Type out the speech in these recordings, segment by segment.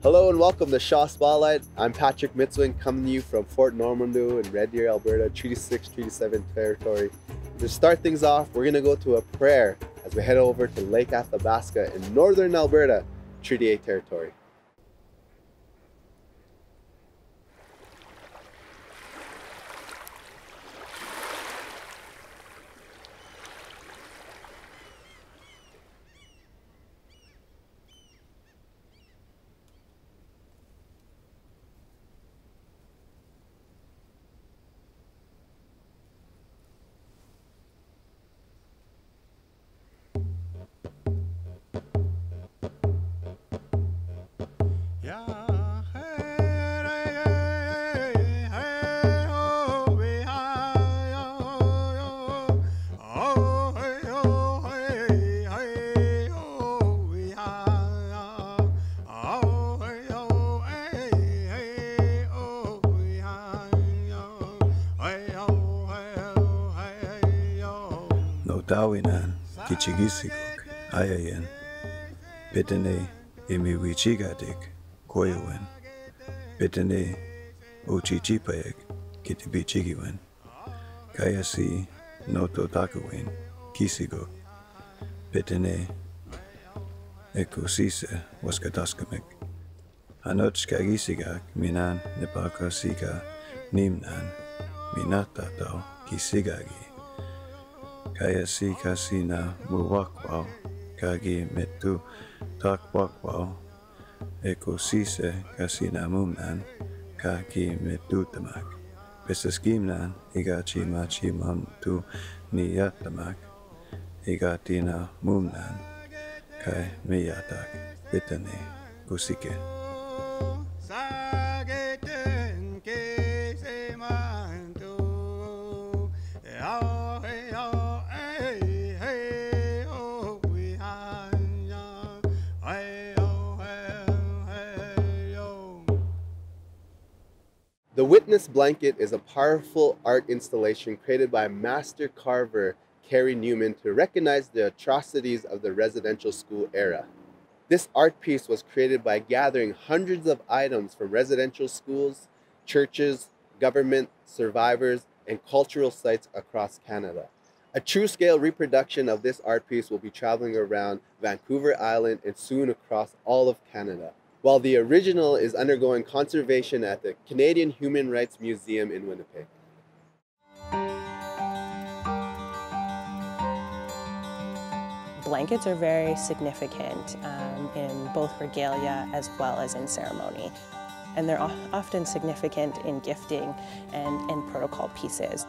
Hello and welcome to Shaw Spotlight. I'm Patrick Mitsuing, coming to you from Fort Normandeau in Red Deer, Alberta, Treaty 6, Treaty 7 territory. To start things off, we're going to go to a prayer as we head over to Lake Athabasca in northern Alberta, Treaty 8 territory. Dawinan, Kichigisigok, Ayayen, Betene, Imiwichigadik, Koyowen, Betene, Uchichipayek, Kitibichigiwen, Kayasi, Noto Dakuwen, Kisigok, Betene, Ekusise, Waskadaskamek, Hanochkagisigak, Minan, Nepakasika, Nimnan, Minatatao, Kisigagi. Kaya si kasina muwakwao, kagi metu takwakwao, eko sise kasina mumnan, kagi metu tamak. Besaskimnan, igachi machi mamtu niyatamak, igatina mumnan, kai miyatak, bitane, kusike. The Witness Blanket is a powerful art installation created by master carver Carrie Newman to recognize the atrocities of the residential school era. This art piece was created by gathering hundreds of items from residential schools, churches, government, survivors, and cultural sites across Canada. A true-scale reproduction of this art piece will be traveling around Vancouver Island and soon across all of Canada, while the original is undergoing conservation at the Canadian Human Rights Museum in Winnipeg. Blankets are very significant in both regalia as well as in ceremony. And they're often significant in gifting and protocol pieces.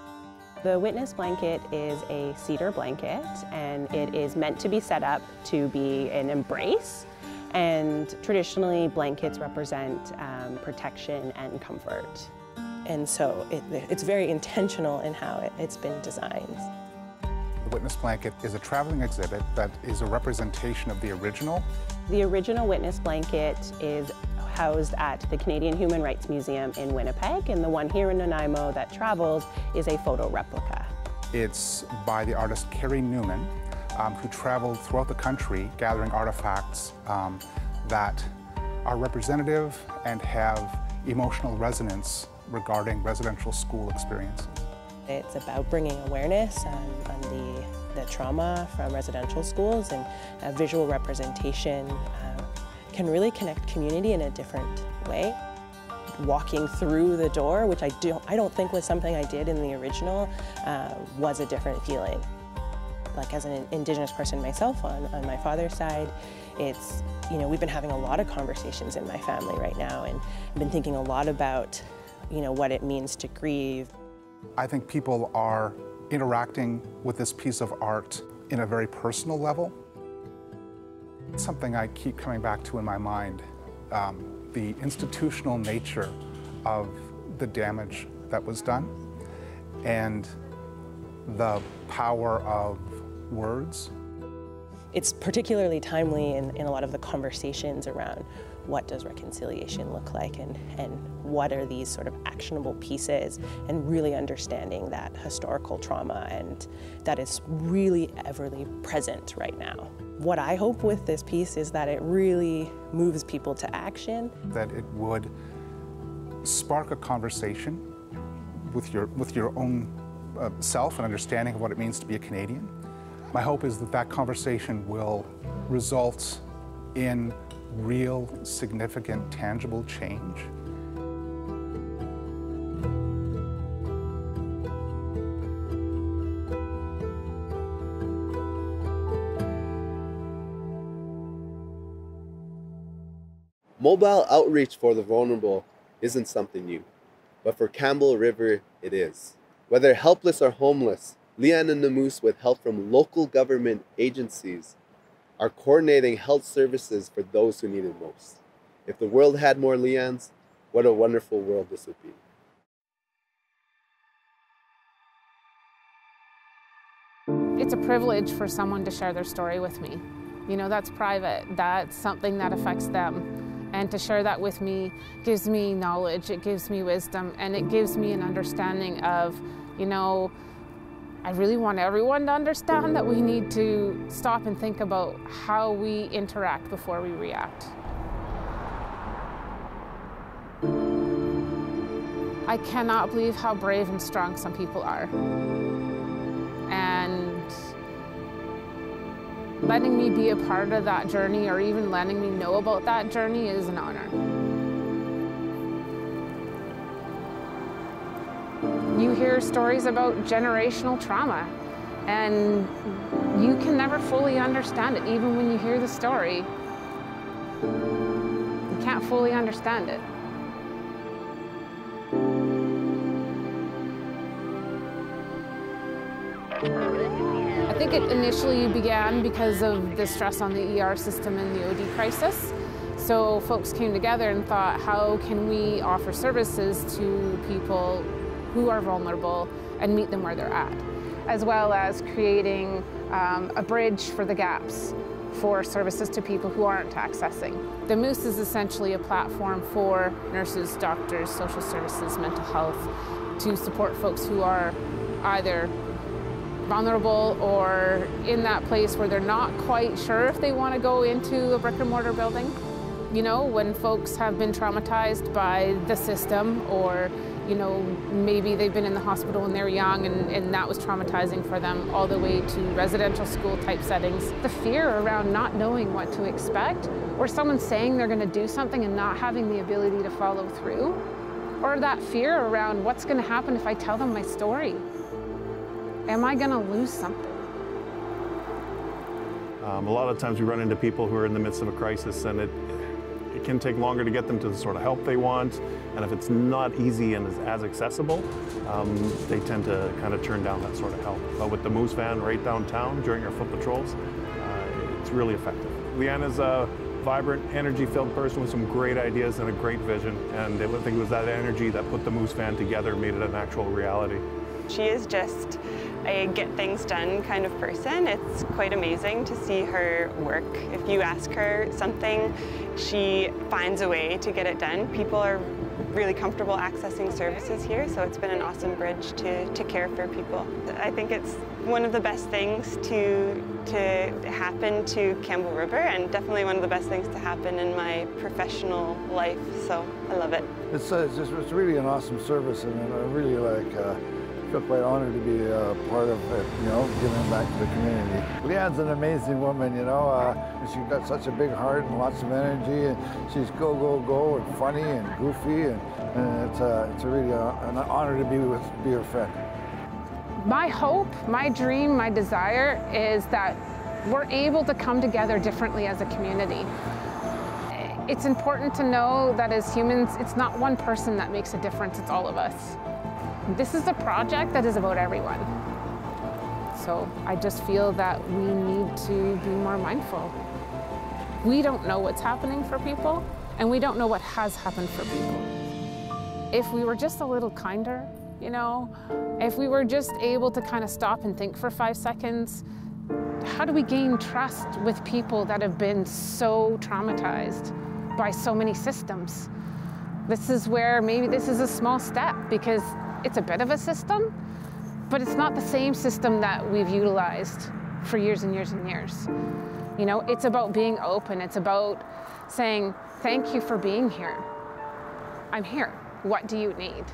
The Witness blanket is a cedar blanket, and it is meant to be set up to be an embrace. And traditionally, blankets represent protection and comfort. And so it's very intentional in how it's been designed. The Witness blanket is a traveling exhibit that is a representation of the original. The original Witness blanket is housed at the Canadian Human Rights Museum in Winnipeg, and the one here in Nanaimo that travels is a photo replica. It's by the artist Carrie Newman, who traveled throughout the country gathering artifacts that are representative and have emotional resonance regarding residential school experiences. It's about bringing awareness on the trauma from residential schools, and a visual representation can really connect community in a different way. Walking through the door, which I don't think was something I did in the original, was a different feeling. Like, as an Indigenous person myself on my father's side, it's, we've been having a lot of conversations in my family right now, and I've been thinking a lot about, what it means to grieve. I think people are interacting with this piece of art in a very personal level. It's something I keep coming back to in my mind, the institutional nature of the damage that was done and the power of words. It's particularly timely in a lot of the conversations around what does reconciliation look like and what are these sort of actionable pieces, and really understanding that historical trauma and that is really everly present right now. What I hope with this piece is that it really moves people to action. That it would spark a conversation with your own self and understanding of what it means to be a Canadian. My hope is that that conversation will result in real, significant, tangible change. Mobile outreach for the vulnerable isn't something new, but for Campbell River, it is. Whether helpless or homeless, Leanne and the Moose, with help from local government agencies, are coordinating health services for those who need it most. If the world had more Leannes, what a wonderful world this would be. It's a privilege for someone to share their story with me. You know, that's private. That's something that affects them. And to share that with me gives me knowledge, it gives me wisdom, and it gives me an understanding of, you know, I really want everyone to understand that we need to stop and think about how we interact before we react. I cannot believe how brave and strong some people are. And letting me be a part of that journey, or even letting me know about that journey, is an honor. You hear stories about generational trauma, and you can never fully understand it. Even when you hear the story, you can't fully understand it. I think it initially began because of the stress on the ER system and the OD crisis. So folks came together and thought, how can we offer services to people who are vulnerable and meet them where they're at, as well as creating a bridge for the gaps for services to people who aren't accessing. The Moose is essentially a platform for nurses, doctors, social services, mental health, to support folks who are either vulnerable or in that place where they're not quite sure if they want to go into a brick and mortar building. You know, when folks have been traumatized by the system, or you know, maybe they've been in the hospital when they're young and that was traumatizing for them, all the way to residential school type settings. The fear around not knowing what to expect, or someone saying they're going to do something and not having the ability to follow through, or that fear around what's going to happen if I tell them my story. Am I going to lose something? A lot of times we run into people who are in the midst of a crisis, and it can take longer to get them to the sort of help they want, and if it's not easy and as accessible, they tend to kind of turn down that sort of help. But with the Moose van right downtown during our foot patrols, it's really effective. Leanne is a vibrant, energy-filled person with some great ideas and a great vision, and I think it was that energy that put the Moose van together and made it an actual reality. She is just a get things done kind of person. It's quite amazing to see her work. If you ask her something, she finds a way to get it done. People are really comfortable accessing services here, so it's been an awesome bridge to care for people. I think it's one of the best things to happen to Campbell River, and definitely one of the best things to happen in my professional life, so I love it. It's really an awesome service, and I really feel quite honored to be a part of it, you know, giving back to the community. Leanne's an amazing woman, you know. She's got such a big heart and lots of energy, and she's go, go, go, and funny and goofy, and it's really an honor to be her friend. My hope, my dream, my desire is that we're able to come together differently as a community. It's important to know that as humans, it's not one person that makes a difference, it's all of us. This is a project that is about everyone. So I just feel that we need to be more mindful. We don't know what's happening for people, and we don't know what has happened for people. If we were just a little kinder, you know, if we were just able to kind of stop and think for 5 seconds, How do we gain trust with people that have been so traumatized by so many systems? This is where maybe this is a small step, because it's a bit of a system, but it's not the same system that we've utilized for years and years and years. You know, it's about being open. It's about saying, thank you for being here. I'm here. What do you need?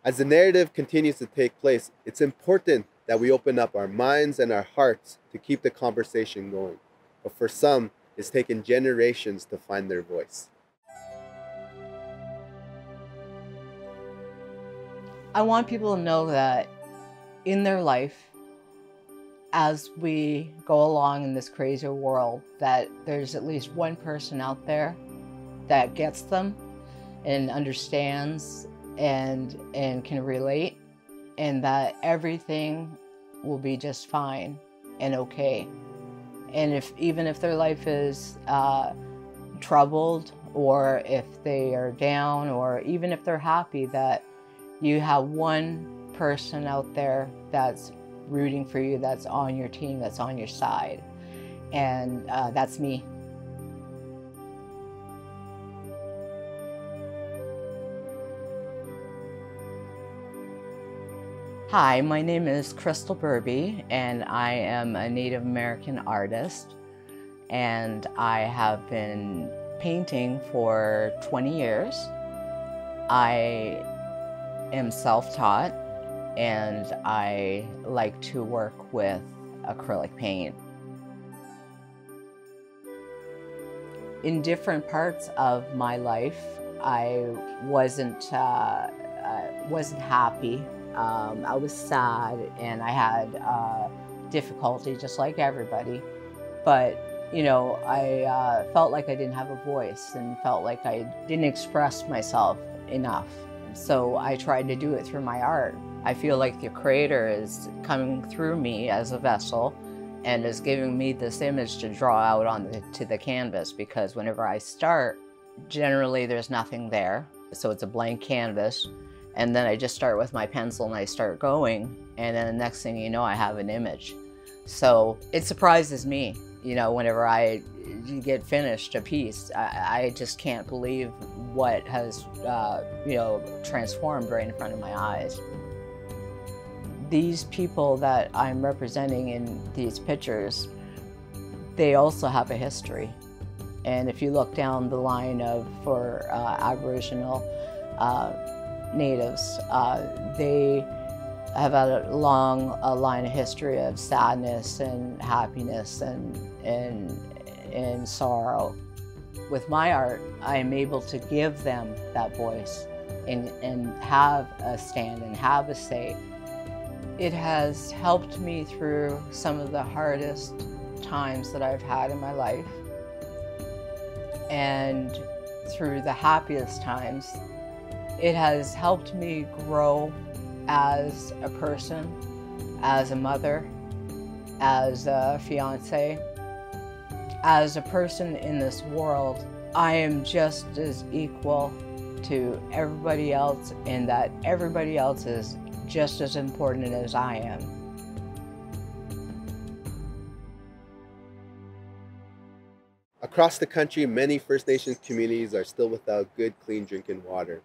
As the narrative continues to take place, it's important that we open up our minds and our hearts to keep the conversation going. But for some, it's taken generations to find their voice. I want people to know that in their life, as we go along in this crazy world, that there's at least one person out there that gets them and understands and can relate, and that everything will be just fine and okay. And even if their life is troubled, or if they are down, or even if they're happy, that you have one person out there that's rooting for you, that's on your team, that's on your side. And that's me. Hi, my name is Crystal Burby, and I am a Native American artist, and I have been painting for 20 years. I am self-taught, and I like to work with acrylic paint. In different parts of my life, I wasn't happy. I was sad, and I had difficulty just like everybody. But, you know, I felt like I didn't have a voice and felt like I didn't express myself enough. So I tried to do it through my art. I feel like the Creator is coming through me as a vessel and is giving me this image to draw out onto the canvas, because whenever I start, generally there's nothing there. So it's a blank canvas. And then I just start with my pencil and I start going, and then the next thing you know, I have an image. So it surprises me, you know, whenever I get finished a piece. I just can't believe what has, you know, transformed right in front of my eyes. These people that I'm representing in these pictures, they also have a history. And if you look down the line for Aboriginal natives, they have had a long line of history of sadness and happiness and sorrow. With my art, I am able to give them that voice and have a stand and have a say. It has helped me through some of the hardest times that I've had in my life, and through the happiest times. It has helped me grow as a person, as a mother, as a fiance, as a person in this world. I am just as equal to everybody else, in that everybody else is just as important as I am. Across the country, many First Nations communities are still without good, clean drinking water.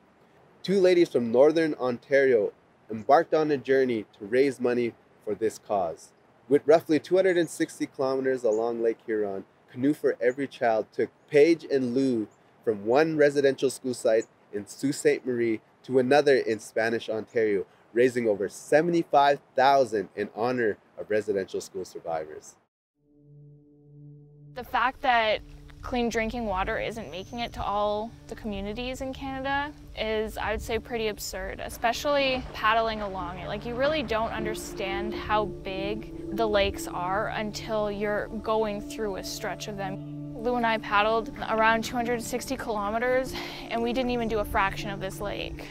Two ladies from Northern Ontario embarked on a journey to raise money for this cause. With roughly 260 kilometers along Lake Huron, Canoe for Every Child took Paige and Lou from one residential school site in Sault Ste. Marie to another in Spanish Ontario, raising over $75,000 in honor of residential school survivors. The fact that clean drinking water isn't making it to all the communities in Canada is, I would say, pretty absurd, especially paddling along it. Like, you really don't understand how big the lakes are until you're going through a stretch of them. Lou and I paddled around 260 kilometers, and we didn't even do a fraction of this lake.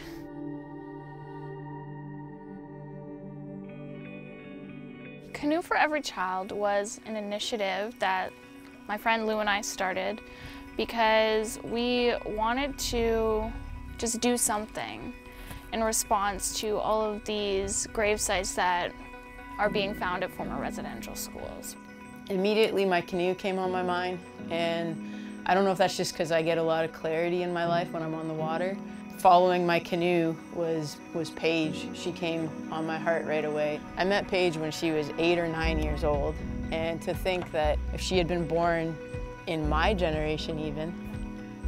Canoe for Every Child was an initiative that my friend Lou and I started because we wanted to just do something in response to all of these grave sites that are being found at former residential schools. Immediately my canoe came on my mind, and I don't know if that's just because I get a lot of clarity in my life when I'm on the water. Following my canoe was Paige. She came on my heart right away. I met Paige when she was 8 or 9 years old, and to think that if she had been born in my generation even,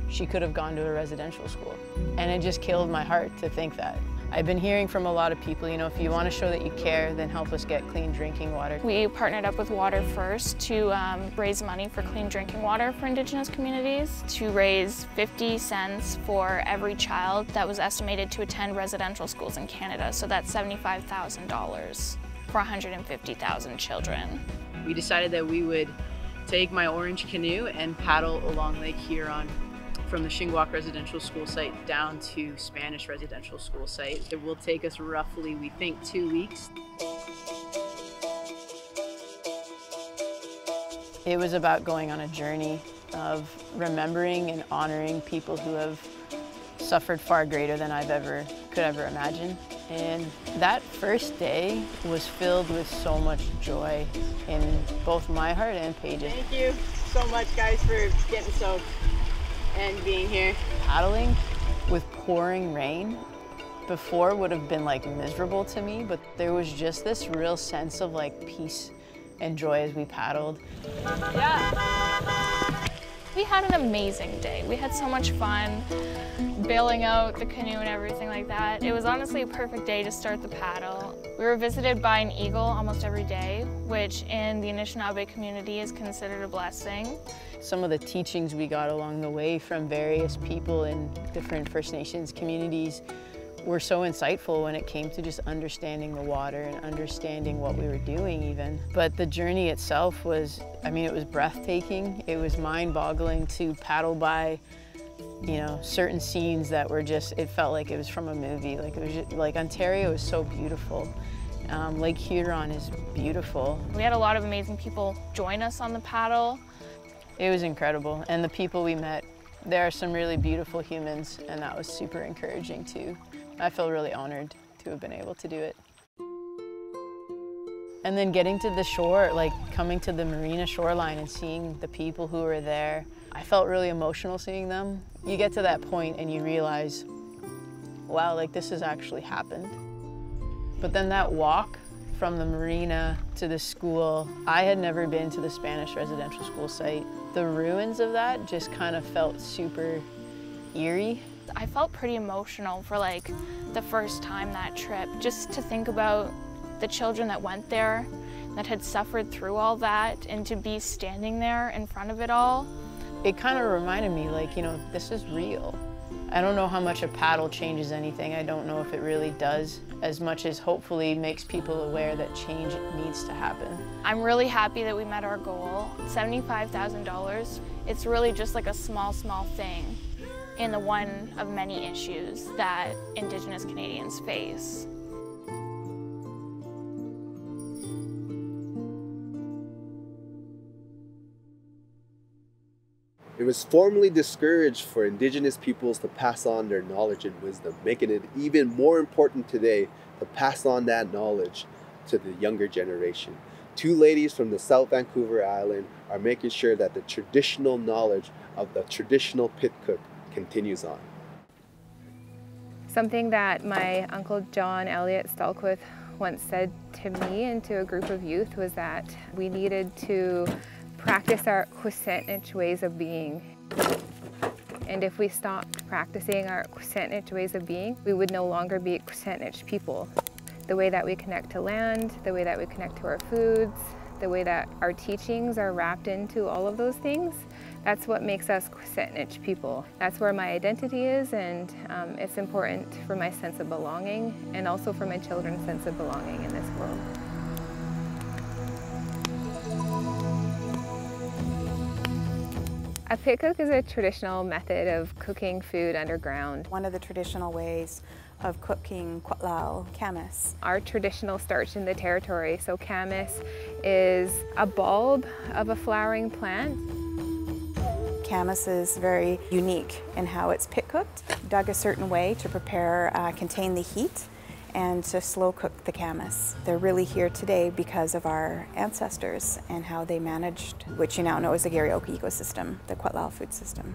she could have gone to a residential school. And it just killed my heart to think that. I've been hearing from a lot of people, you know, if you want to show that you care, then help us get clean drinking water. We partnered up with Water First to raise money for clean drinking water for Indigenous communities, to raise 50 cents for every child that was estimated to attend residential schools in Canada. So that's $75,000 for 150,000 children. We decided that we would take my orange canoe and paddle along Lake Huron from the Shingwak residential school site down to Spanish residential school site. It will take us roughly, we think, 2 weeks. It was about going on a journey of remembering and honoring people who have suffered far greater than I could ever imagine. And that first day was filled with so much joy in both my heart and Paige's. Thank you so much, guys, for getting soaked and being here. Paddling with pouring rain before would have been like miserable to me, but there was just this real sense of like peace and joy as we paddled. Yeah. We had an amazing day. We had so much fun bailing out the canoe and everything like that. It was honestly a perfect day to start the paddle. We were visited by an eagle almost every day, which in the Anishinaabe community is considered a blessing. Some of the teachings we got along the way from various people in different First Nations communities were so insightful when it came to just understanding the water and understanding what we were doing even. But the journey itself was, I mean, it was breathtaking. It was mind-boggling to paddle by, you know, certain scenes that were just, it felt like it was from a movie. Like, it was just, like, Ontario is so beautiful. Lake Huron is beautiful. We had a lot of amazing people join us on the paddle. It was incredible, and the people we met, there are some really beautiful humans, and that was super encouraging too. I feel really honored to have been able to do it. And then getting to the shore, like coming to the marina shoreline and seeing the people who were there, I felt really emotional seeing them. You get to that point and you realize, wow, like this has actually happened. But then that walk from the marina to the school, I had never been to the Spanish residential school site. The ruins of that just kind of felt super eerie. I felt pretty emotional for like the first time that trip, just to think about the children that went there, that had suffered through all that, and to be standing there in front of it all. It kind of reminded me, like, you know, this is real. I don't know how much a paddle changes anything. I don't know if it really does, as much as hopefully makes people aware that change needs to happen. I'm really happy that we met our goal, $75,000. It's really just like a small thing in the one of many issues that Indigenous Canadians face. It was formerly discouraged for Indigenous peoples to pass on their knowledge and wisdom, making it even more important today to pass on that knowledge to the younger generation. Two ladies from the South Vancouver Island are making sure that the traditional knowledge of the traditional pit cook continues on. Something that my Uncle John Elliott Stalquith once said to me and to a group of youth was that we needed to practice our Kwetlal ways of being. And if we stopped practicing our Kwetlal ways of being, we would no longer be Kwetlal people. The way that we connect to land, the way that we connect to our foods, the way that our teachings are wrapped into all of those things, that's what makes us Kwetlal people. That's where my identity is, and it's important for my sense of belonging and also for my children's sense of belonging in this world. A pit cook is a traditional method of cooking food underground. One of the traditional ways of cooking Kwetlal camas. Our traditional starch in the territory, so camas is a bulb of a flowering plant. Camas is very unique in how it's pit cooked, dug a certain way to prepare, contain the heat, and to slow cook the camas. They're really here today because of our ancestors and how they managed, which you now know is the Garryoka ecosystem, the Kwetlal food system.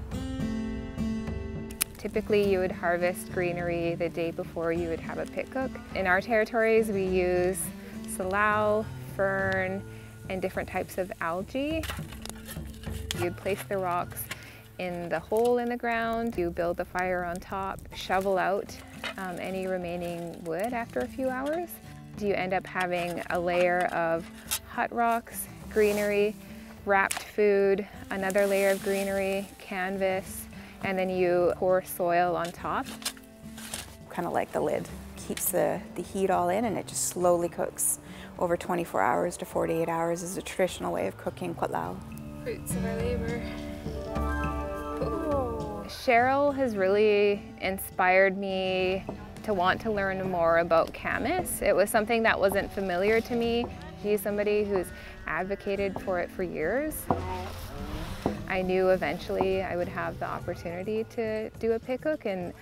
Typically you would harvest greenery the day before you would have a pit cook. In our territories we use salal, fern, and different types of algae. You'd place the rocks in the hole in the ground, you build the fire on top, shovel out any remaining wood after a few hours. You end up having a layer of hot rocks, greenery, wrapped food, another layer of greenery, canvas, and then you pour soil on top. Kind of like the lid. Keeps the heat all in and it just slowly cooks. Over 24 hours to 48 hours is a traditional way of cooking Kwetlal. Fruits of our labor. Cheryl has really inspired me to want to learn more about camas. It was something that wasn't familiar to me. She's somebody who's advocated for it for years. I knew eventually I would have the opportunity to do a pit cook, and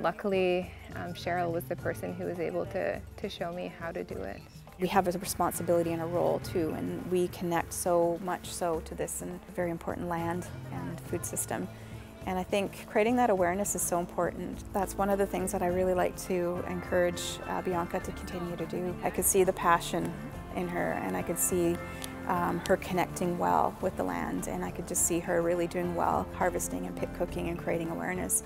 luckily Cheryl was the person who was able to show me how to do it. We have a responsibility and a role too, and we connect so much so to this and very important land and food system. And I think creating that awareness is so important. That's one of the things that I really like to encourage Bianca to continue to do. I could see the passion in her, and I could see her connecting well with the land, and I could just see her really doing well harvesting and pit cooking and creating awareness.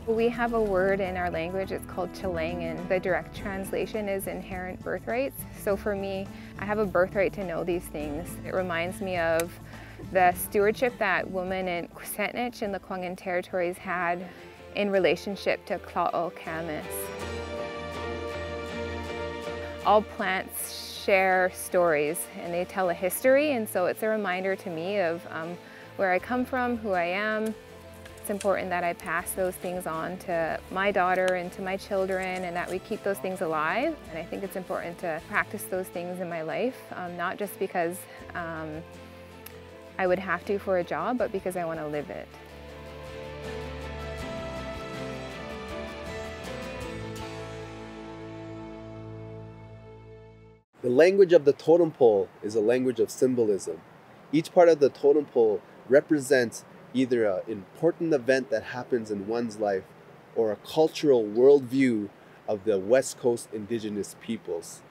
We have a word in our language, it's called Chilangan. The direct translation is inherent birthrights. So for me, I have a birthright to know these things. It reminds me of the stewardship that women in Kwetlal in the Kwanghan territories had in relationship to Kwetlal camas. All plants share stories and they tell a history, and so it's a reminder to me of where I come from, who I am. It's important that I pass those things on to my daughter and to my children, and that we keep those things alive. And I think it's important to practice those things in my life, not just because I would have to for a job, but because I want to live it. The language of the totem pole is a language of symbolism. Each part of the totem pole represents either an important event that happens in one's life or a cultural worldview of the West Coast Indigenous peoples.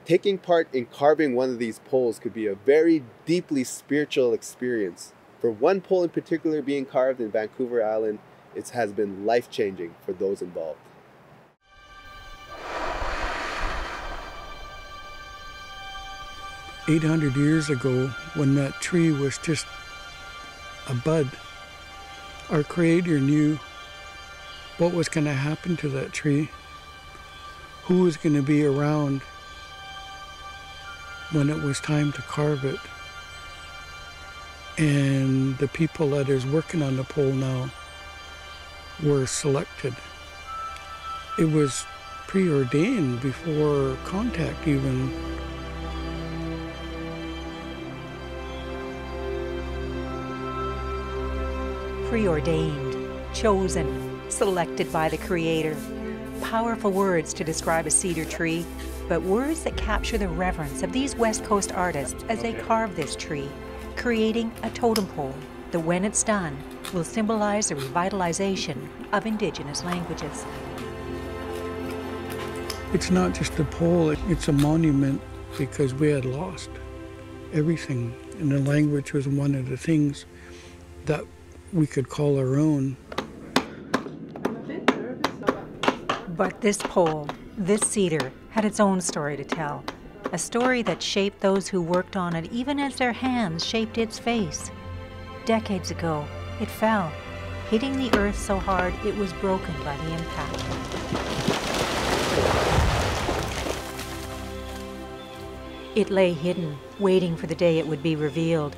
Taking part in carving one of these poles could be a very deeply spiritual experience. For one pole in particular being carved in Vancouver Island, it has been life-changing for those involved. "800 years ago, when that tree was just a bud, our Creator knew what was going to happen to that tree, who was going to be around when it was time to carve it. And the people that is working on the pole now were selected. It was preordained before contact even. Preordained, chosen, selected by the Creator. Powerful words to describe a cedar tree, but words that capture the reverence of these West Coast artists as they carve this tree, creating a totem pole that, when it's done, will symbolize the revitalization of Indigenous languages. It's not just a pole, it's a monument, because we had lost everything, and the language was one of the things that we could call our own. But this pole, this cedar, had its own story to tell. A story that shaped those who worked on it even as their hands shaped its face. Decades ago, it fell, hitting the earth so hard it was broken by the impact. It lay hidden, waiting for the day it would be revealed.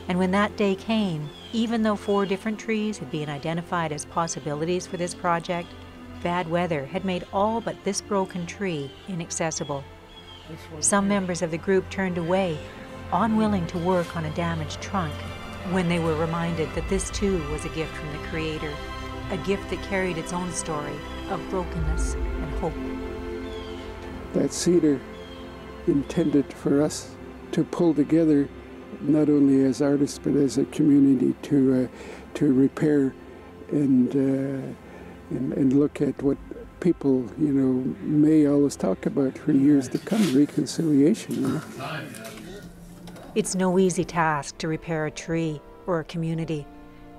And when that day came, even though 4 different trees had been identified as possibilities for this project, bad weather had made all but this broken tree inaccessible. Some members of the group turned away, unwilling to work on a damaged trunk, when they were reminded that this too was a gift from the Creator, a gift that carried its own story of brokenness and hope. That cedar intended for us to pull together, not only as artists but as a community, to repair and look at what people, may always talk about for years to come, reconciliation. It's no easy task to repair a tree or a community.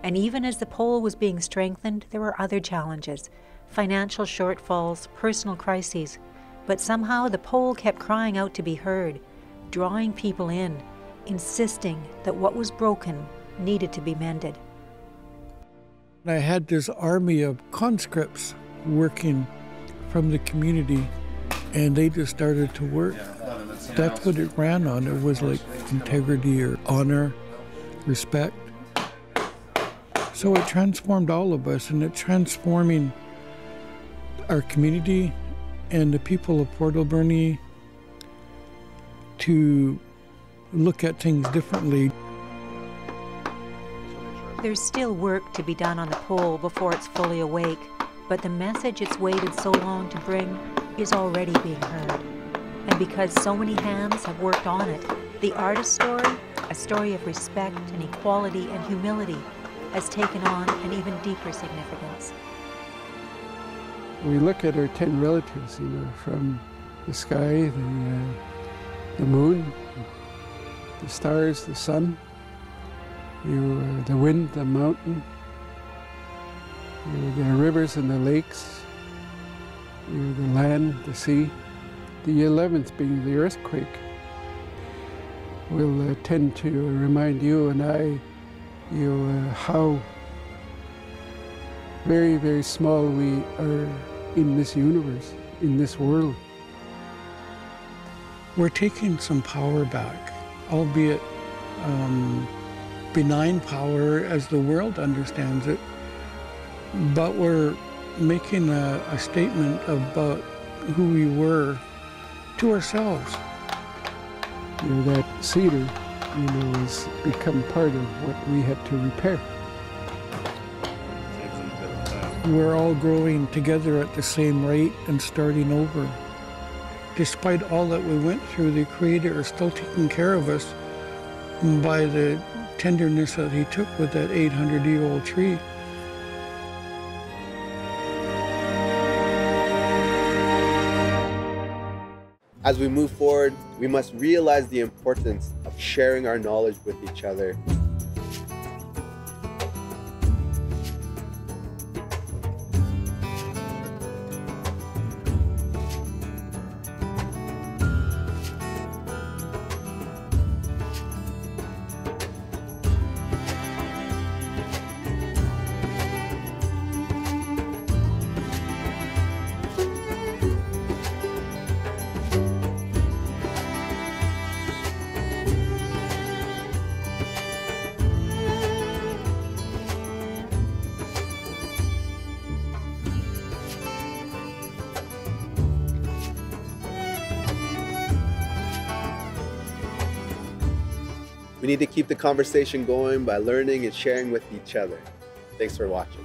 And even as the pole was being strengthened, there were other challenges, financial shortfalls, personal crises. But somehow the pole kept crying out to be heard, drawing people in, insisting that what was broken needed to be mended. I had this army of conscripts working from the community, and they just started to work. That's what it ran on. It was like integrity or honor, respect. So it transformed all of us, and it's transforming our community and the people of Port Alberni to look at things differently. There's still work to be done on the pole before it's fully awake, but the message it's waited so long to bring is already being heard. And because so many hands have worked on it, the artist's story, a story of respect and equality and humility, has taken on an even deeper significance. We look at our 10 relatives, from the sky, the moon, the stars, the sun, the wind, the mountain, the rivers and the lakes, the land, the sea. The 11th being the earthquake will tend to remind you and I, how very, very small we are in this universe, in this world. We're taking some power back, albeit benign power as the world understands it, but we're making a statement about who we were to ourselves. That cedar, has become part of what we had to repair. We're all growing together at the same rate and starting over. Despite all that we went through, the Creator is still taking care of us by the tenderness that He took with that 800-year-old tree. As we move forward, we must realize the importance of sharing our knowledge with each other. We need to keep the conversation going by learning and sharing with each other. Thanks for watching.